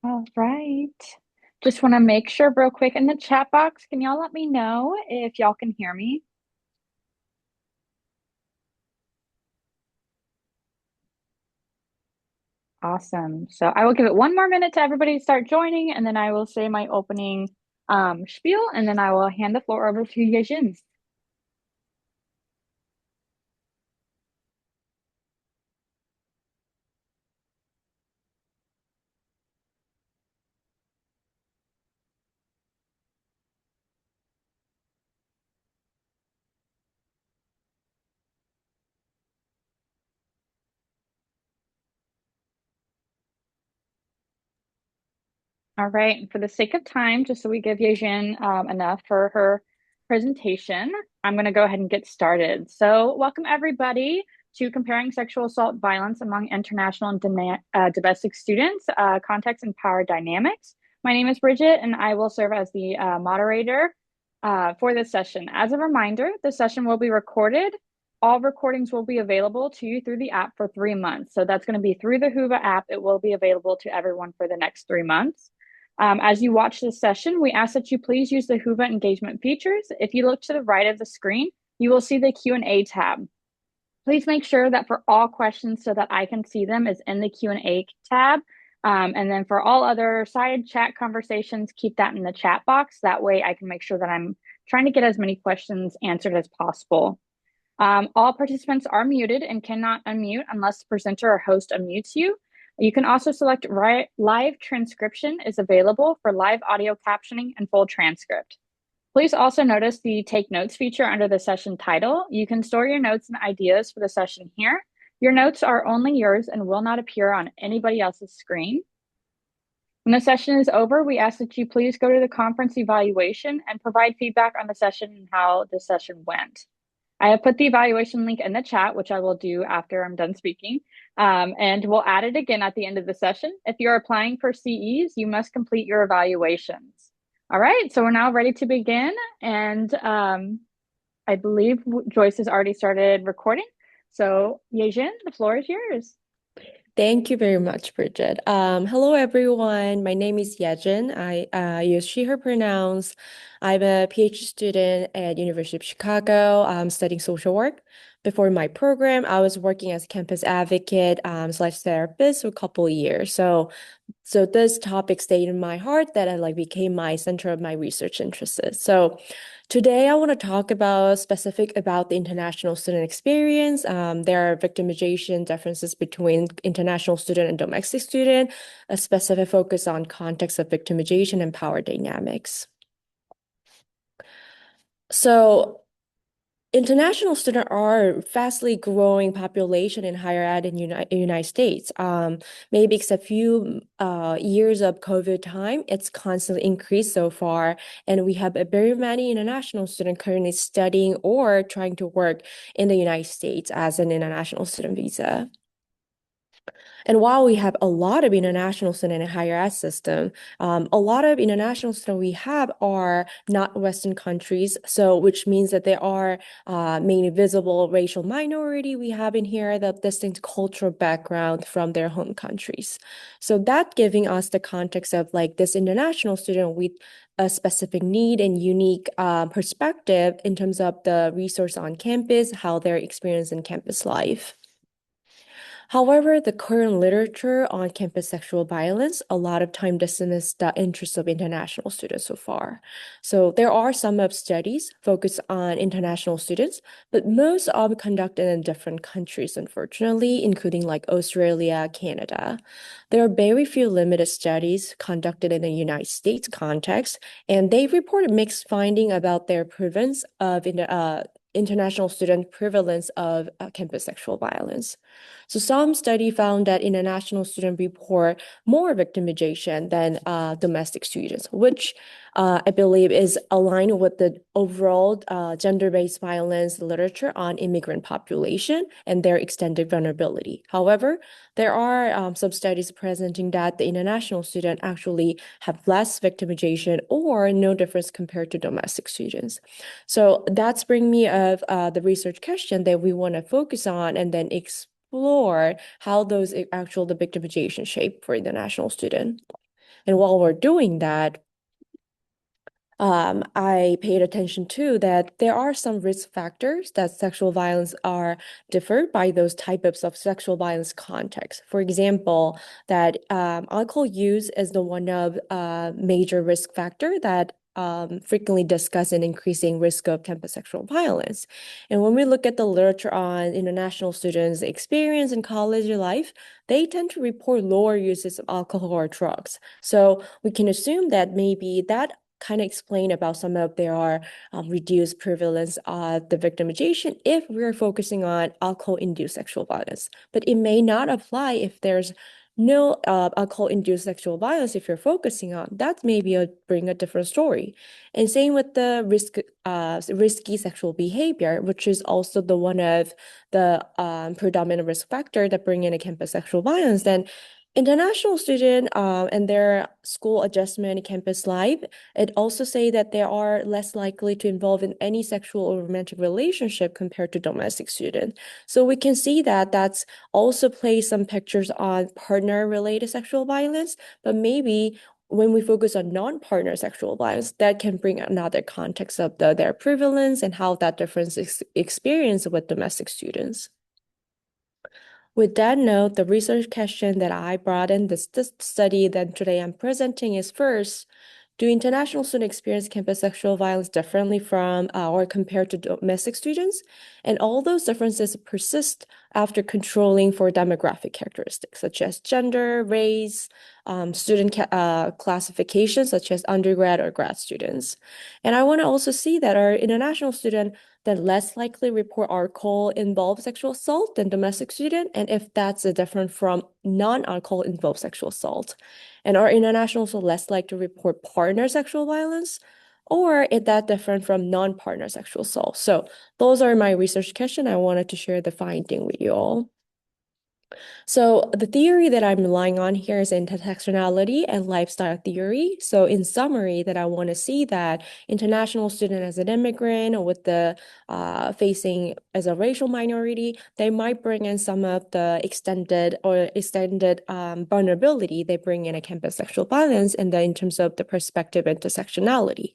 All right. Just want to make sure real quick in the chat box, can y'all let me know if y'all can hear me? Awesome. So I will give it one more minute to everybody to start joining, and then I will say my opening spiel, and then I will hand the floor over to Yejin. All right. And for the sake of time, just so we give Yejin enough for her presentation, I'm going to go ahead and get started. So, welcome everybody to Comparing Sexual Assault Violence Among International and Domestic Students, Context and Power Dynamics. My name is Bridget, and I will serve as the moderator for this session. As a reminder, this session will be recorded. All recordings will be available to you through the app for 3 months. So, that's going to be through the Whova app. It will be available to everyone for the next 3 months. As you watch this session, we ask that you please use the Whova engagement features. If you look to the right of the screen, you will see the Q&A tab. Please make sure that for all questions so that I can see them is in the Q&A tab. And then for all other side chat conversations, keep that in the chat box. That way I can make sure that I'm trying to get as many questions answered as possible. All participants are muted and cannot unmute unless the presenter or host unmutes you. You can also select live transcription is available for live audio captioning and full transcript. Please also notice the take notes feature under the session title. You can store your notes and ideas for the session here. Your notes are only yours and will not appear on anybody else's screen. When the session is over, we ask that you please go to the conference evaluation and provide feedback on the session and how the session went. I have put the evaluation link in the chat, which I will do after I'm done speaking. And we'll add it again at the end of the session. If you're applying for CEs, you must complete your evaluations. All right, so we're now ready to begin. And I believe Joyce has already started recording. So Yejin, the floor is yours. Thank you very much, Bridget. Hello, everyone. My name is Yejin. I use she, her pronouns. I'm a PhD student at University of Chicago. I'm studying social work. Before my program, I was working as a campus advocate slash therapist for a couple of years. So this topic stayed in my heart that I like became my center of my research interests. So today I want to talk about specific about the international student experience. There are victimization differences between international student and domestic student, a specific focus on context of victimization and power dynamics. So international students are fastly growing population in higher ed in United States. Maybe except few years of COVID time, it's constantly increased so far, and we have a very many international students currently studying or trying to work in the United States as an international student visa. And while we have a lot of international students in higher ed system, a lot of international students we have are not Western countries, so which means that there are mainly visible racial minority we have in here, the distinct cultural background from their home countries. So that giving us the context of like this international student with a specific need and unique perspective in terms of the resource on campus, how they're experiencing campus life. However, the current literature on campus sexual violence a lot of time dismisses the interests of international students so far. So there are some of studies focused on international students, but most are conducted in different countries, unfortunately, including like Australia, Canada. There are very few limited studies conducted in the United States context, and they reported mixed finding about their prevalence of international student prevalence of campus sexual violence. So some study found that international students report more victimization than domestic students, which I believe is aligned with the overall gender-based violence literature on immigrant population and their extended vulnerability. However, there are some studies presenting that the international student actually have less victimization or no difference compared to domestic students. So that's bring me of the research question that we want to focus on and then explore how those actual the victimization shape for the national student. And while we're doing that, I paid attention to that there are some risk factors that sexual violence are differed by those types of sexual violence contexts. For example, that alcohol use is the one of major risk factor that frequently discussed an increasing risk of campus sexual violence. And when we look at the literature on international students' experience in college life, they tend to report lower uses of alcohol or drugs. So we can assume that maybe that kind of explain about some of their reduced prevalence of the victimization if we're focusing on alcohol-induced sexual violence. But it may not apply if there's no alcohol-induced sexual violence if you're focusing on. That may be bring a different story. And same with the risky sexual behavior, which is also the one of the predominant risk factor that bring in a campus sexual violence. Then international student and their school adjustment campus life, it also say that they are less likely to involve in any sexual or romantic relationship compared to domestic student. So we can see that that's also plays some pictures on partner-related sexual violence, but maybe when we focus on non-partner sexual violence, that can bring another context of their prevalence and how that difference is experienced with domestic students. With that note, the research question that I brought in this study that today I'm presenting is first, do international students experience campus sexual violence differently from or compared to domestic students? And all those differences persist after controlling for demographic characteristics such as gender, race, student classification such as undergrad or grad students. And I want to also see that our international student that less likely report alcohol involved sexual assault than domestic student, and if that's a different from non-alcohol involved sexual assault. And are internationals less likely to report partner sexual violence? Or is that different from non-partner sexual assault? So those are my research questions. I wanted to share the finding with you all. So the theory that I'm relying on here is intersectionality and lifestyle theory. So in summary, that I want to see that international student as an immigrant or with the facing as a racial minority, they might bring in some of the extended vulnerability they bring in a campus sexual violence and then in terms of the perspective intersectionality.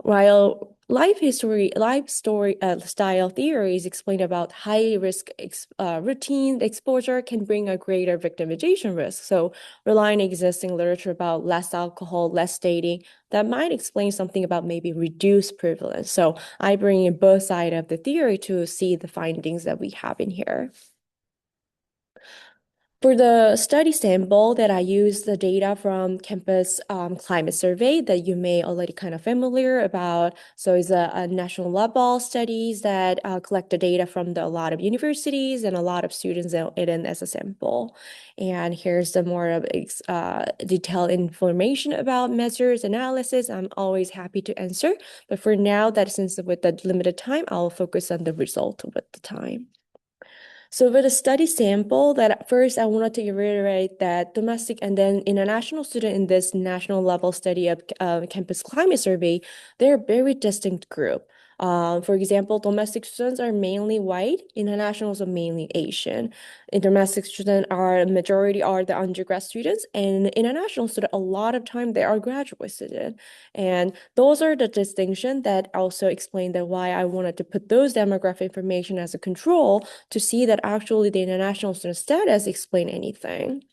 While life story style theories explain about high risk routine exposure can bring a greater victimization risk. So relying on existing literature about less alcohol, less dating, that might explain something about maybe reduced prevalence. So I bring in both sides of the theory to see the findings that we have in here. For the study sample that I use the data from campus climate survey that you may already kind of familiar about. So it's a national level studies that collect the data from a lot of universities and a lot of students in as a sample. And here's the more of detailed information about measures analysis. I'm always happy to answer. But for now, that since with the limited time, I'll focus on the result with the time. So with a study sample that at first I wanted to reiterate that domestic and then international student in this national level study of campus climate survey, they're a very distinct group. For example, domestic students are mainly white, internationals are mainly Asian. And domestic students are majority are the undergrad students, and international student a lot of time they are graduate students. And those are the distinction that also explain that why I wanted to put those demographic information as a control to see that actually the international student status explain anything.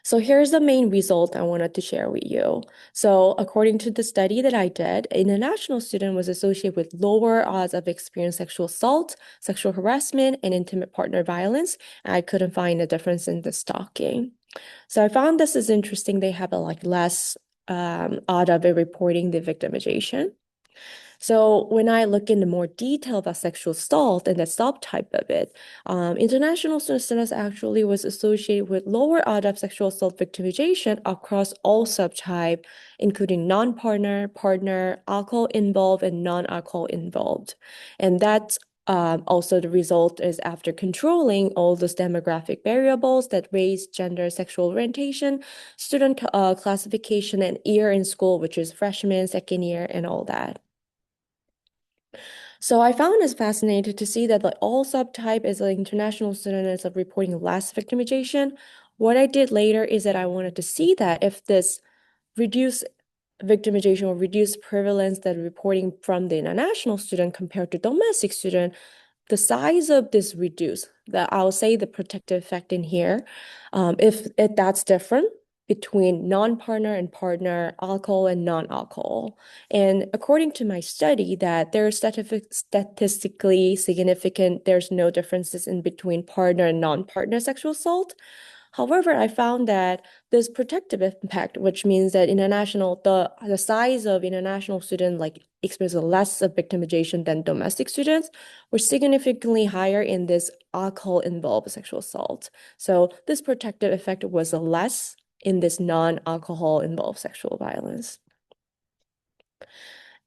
So here's the main result I wanted to share with you. So according to the study that I did, an international student was associated with lower odds of experiencing sexual assault, sexual harassment, and intimate partner violence. I couldn't find a difference in the stalking. So I found this is interesting. They have a less odd of it reporting the victimization. So when I look into more detail about sexual assault and the subtype of it, international students actually was associated with lower odds of sexual assault victimization across all subtype, including non-partner, partner, alcohol involved, and non-alcohol involved. And that's also the result is after controlling all those demographic variables that race, gender, sexual orientation, student classification, and year in school, which is freshman, second year, and all that. So I found it fascinating to see that all subtype is international students are reporting less victimization, What I did later is that I wanted to see that if this reduced victimization or reduced prevalence that reporting from the international student compared to domestic student, the size of this reduce, that I'll say the protective effect in here, if that's different between non-partner and partner, alcohol and non-alcohol. And according to my study, that there's statistically significant, there's no differences in between partner and non-partner sexual assault. However, I found that this protective impact, which means that the size of international students like experience less of victimization than domestic students, were significantly higher in this alcohol-involved sexual assault. So this protective effect was less in this non-alcohol involved sexual violence.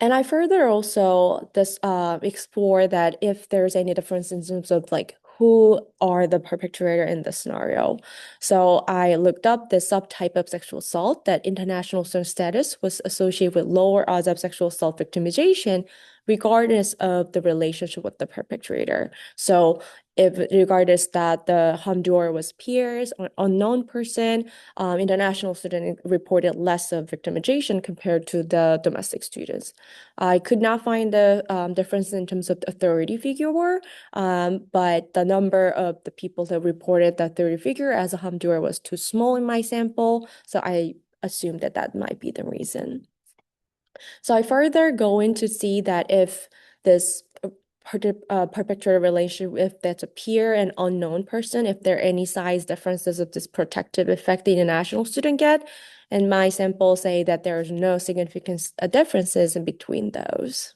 And I further also explore that if there's any difference in terms of like who are the perpetrator in the scenario. So I looked up the subtype of sexual assault that international student status was associated with lower odds of sexual assault victimization, regardless of the relationship with the perpetrator. So if regardless that the harmdoer was peers or unknown person, international student reported less of victimization compared to the domestic students. I could not find the difference in terms of the authority figure, but the number of the people that reported the authority figure as a harmdoer was too small in my sample, so I assumed that that might be the reason. So I further go in to see that if this perpetrator relationship, if that's a peer and unknown person, if there are any size differences of this protective effect the international student get, and my samples say that there's no significant differences in between those.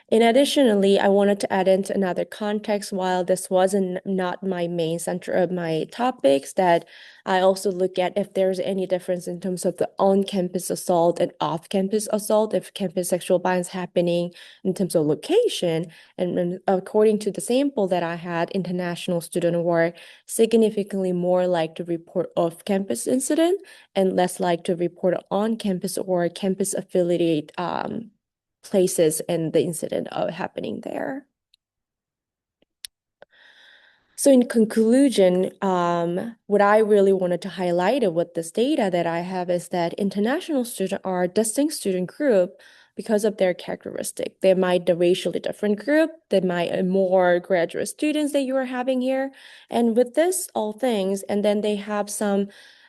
And additionally, I wanted to add into another context while this wasn't not my main center of my topics, that I also look at if there's any difference in terms of the on-campus assault and off-campus assault, if campus sexual violence happening in terms of location. And according to the sample that I had, international students were significantly more like to report off-campus incident and less like to report on-campus or campus affiliate places and the incident of happening there. So in conclusion, what I really wanted to highlight with this data that I have is that international students are a distinct student group because of their characteristic. They might the racially different group, they might more graduate students that you are having here. And with this all things, and then they have some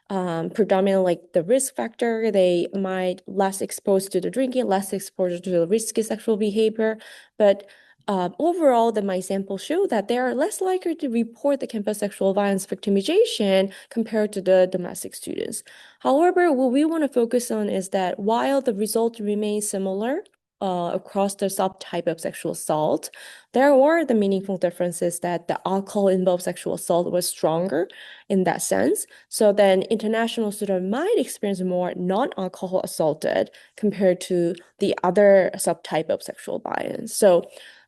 predominant like the risk factor, they might less exposed to the drinking, less exposure to the risky sexual behavior, but overall, my sample show that they are less likely to report the campus sexual violence victimization compared to the domestic students. However, what we want to focus on is that while the result remains similar across the subtype of sexual assault, there were the meaningful differences that the alcohol-involved sexual assault was stronger in that sense. So then international students might experience more non-alcohol assaulted compared to the other subtype of sexual violence. So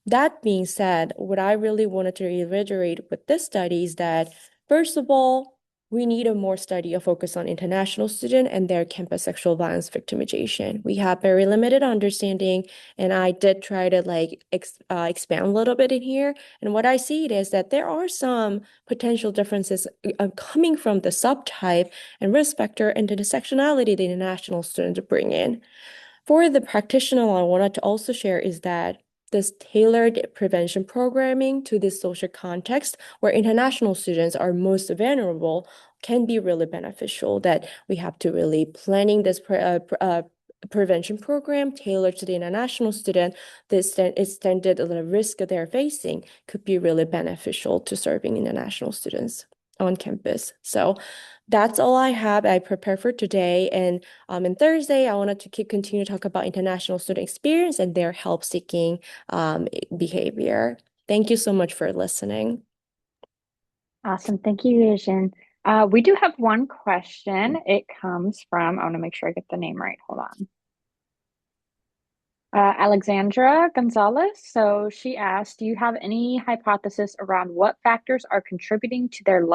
that being said, what I really wanted to reiterate with this study is that, first of all, we need a more study of focus on international students and their campus sexual violence victimization. We have very limited understanding, and I did try to expand a little bit in here. And what I see is that there are some potential differences coming from the subtype and risk factor and the intersectionality the international students bring in. For the practitioner, I wanted to also share is that this tailored prevention programming to this social context where international students are most vulnerable can be really beneficial, that we have to really planning this prevention program tailored to the international student, this extended the risk they're facing could be really beneficial to serving international students on campus. So that's all I have. I prepared for today. And on Thursday, I wanted to continue to talk about international student experience and their help-seeking behavior. Thank you so much for listening. Awesome. Thank you, Yijin. We do have one question. It comes from, I want to make sure I get the name right. Hold on. Alexandra Gonzalez. So she asked, do you have any hypothesis around what factors are contributing to their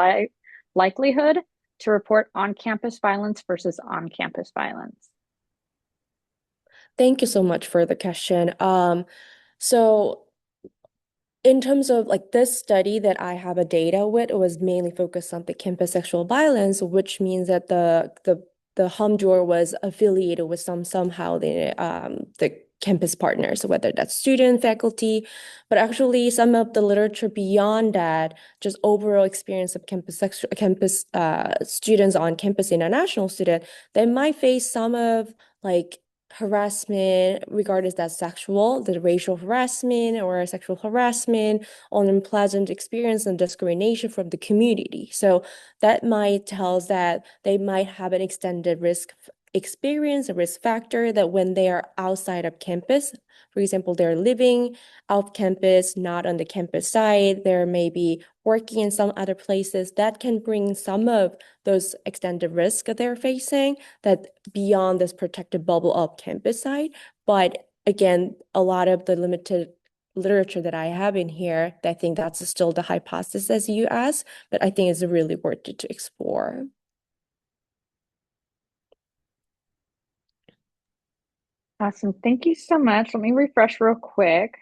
likelihood to report on-campus violence versus on-campus violence? Thank you so much for the question. So In terms of like this study that I have a data with, it was mainly focused on the campus sexual violence, which means that the home drawer was affiliated with somehow the campus partners, so whether that's student, faculty, but actually some of the literature beyond that, just overall experience of campus students on campus, international student, they might face some of like harassment, regarded as sexual, the racial harassment or sexual harassment, unpleasant experience and discrimination from the community. So that might tell us that they might have an extended risk experience, a risk factor that when they are outside of campus, for example, they're living off campus, not on the campus side, they're maybe working in some other places, that can bring some of those extended risk that they're facing that beyond this protected bubble of campus side. But again, a lot of the limited literature that I have in here, I think that's still the hypothesis you asked, but I think it's really worth it to explore. Awesome. Thank you so much. Let me refresh real quick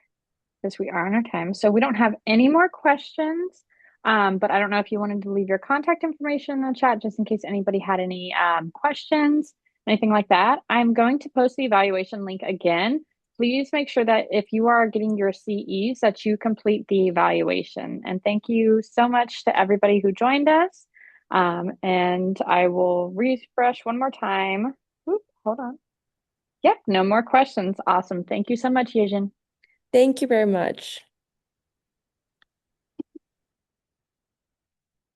because we are on our time. So we don't have any more questions. But I don't know if you wanted to leave your contact information in the chat just in case anybody had any questions, anything like that. I'm going to post the evaluation link again. Please make sure that if you are getting your CEs that you complete the evaluation. And thank you so much to everybody who joined us. And I will refresh one more time. Oop, hold on. Yep, no more questions. Awesome. Thank you so much, Yejin. Thank you very much.